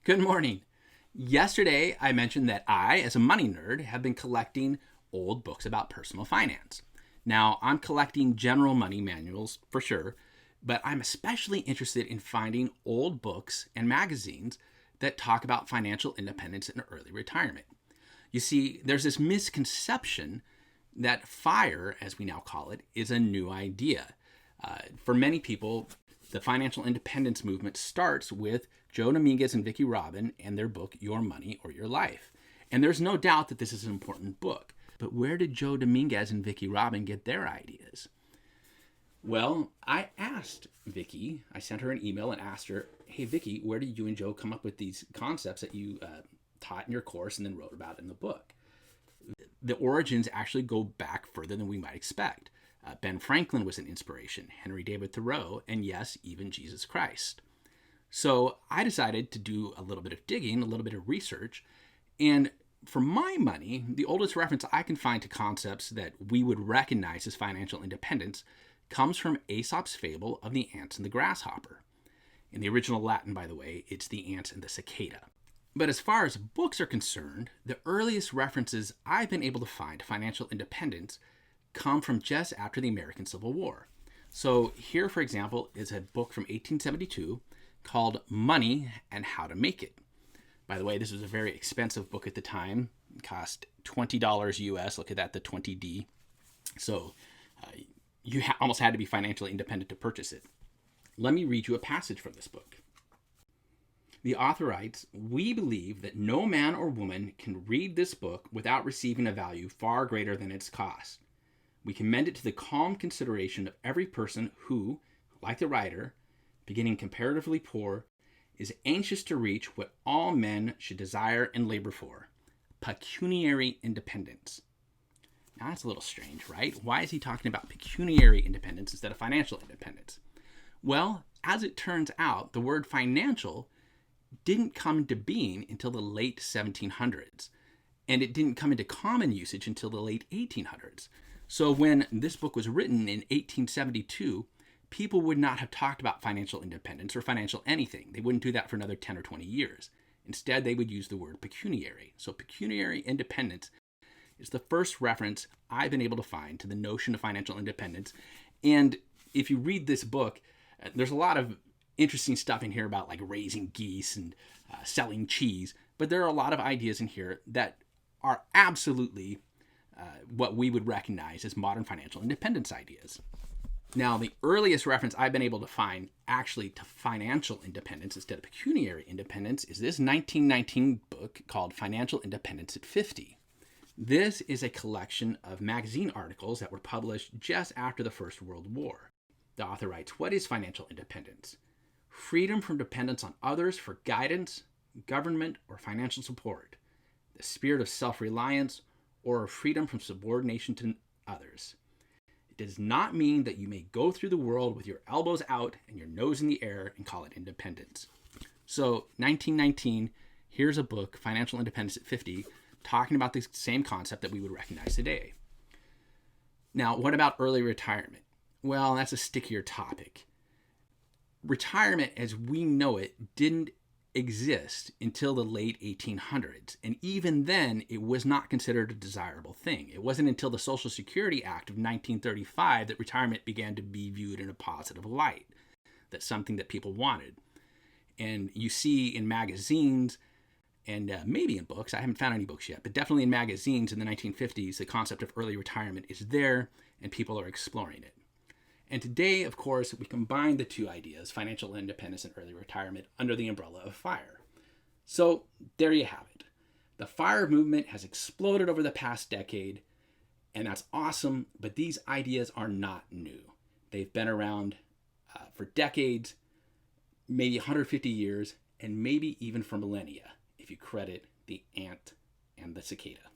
Good morning. Yesterday, I mentioned that I, as a money nerd, have been collecting old books about personal finance. Now, I'm collecting general money manuals for sure, but I'm especially interested in finding old books and magazines that talk about financial independence and early retirement. You see, there's this misconception that FIRE, as we now call it, is a new idea. For many people, the financial independence movement starts with Joe Dominguez and Vicki Robin and their book, Your Money or Your Life. And there's no doubt that this is an important book. But where did Joe Dominguez and Vicki Robin get their ideas? Well, I asked Vicki, I sent her an email and asked her, hey, Vicki, where did you and Joe come up with these concepts that you taught in your course and then wrote about in the book? The origins actually go back further than we might expect. Ben Franklin was an inspiration, Henry David Thoreau, and yes, even Jesus Christ. So I decided to do a little bit of digging, a little bit of research, and for my money, the oldest reference I can find to concepts that we would recognize as financial independence comes from Aesop's fable of the ants and the grasshopper. In the original Latin, by the way, it's the ants and the cicada. But as far as books are concerned, the earliest references I've been able to find to financial independence come from just after the American Civil War. So here, for example, is a book from 1872 called Money and How to Make It. By the way, this was a very expensive book at the time. It cost $20 US. Look at that, the 20D. So you almost had to be financially independent to purchase it. Let me read you a passage from this book. The author writes, "We believe that no man or woman can read this book without receiving a value far greater than its cost. We commend it to the calm consideration of every person who, like the writer, beginning comparatively poor, is anxious to reach what all men should desire and labor for, pecuniary independence." Now that's a little strange, right? Why is he talking about pecuniary independence instead of financial independence? Well, as it turns out, the word financial didn't come into being until the late 1700s, and it didn't come into common usage until the late 1800s. So when this book was written in 1872, people would not have talked about financial independence or financial anything. They wouldn't do that for another 10 or 20 years. Instead, they would use the word pecuniary. So pecuniary independence is the first reference I've been able to find to the notion of financial independence. And if you read this book, there's a lot of interesting stuff in here about like raising geese and selling cheese, but there are a lot of ideas in here that are absolutely what we would recognize as modern financial independence ideas. Now, the earliest reference I've been able to find actually to financial independence instead of pecuniary independence is this 1919 book called Financial Independence at 50. This is a collection of magazine articles that were published just after the First World War. The author writes, "What is financial independence? Freedom from dependence on others for guidance, government, or financial support. The spirit of self-reliance, or freedom from subordination to others. It does not mean that you may go through the world with your elbows out and your nose in the air and call it independence." So 1919, here's a book, Financial Independence at 50, talking about the same concept that we would recognize today. Now, what about early retirement? Well, that's a stickier topic. Retirement as we know it didn't exist until the late 1800s. And even then, it was not considered a desirable thing. It wasn't until the Social Security Act of 1935 that retirement began to be viewed in a positive light. That's something that people wanted. And you see in magazines and maybe in books, I haven't found any books yet, but definitely in magazines in the 1950s, the concept of early retirement is there and people are exploring it. And today, of course, we combine the two ideas, financial independence and early retirement, under the umbrella of FIRE. So there you have it. The FIRE movement has exploded over the past decade, and that's awesome, but these ideas are not new. They've been around for decades, maybe 150 years, and maybe even for millennia, if you credit the ant and the cicada.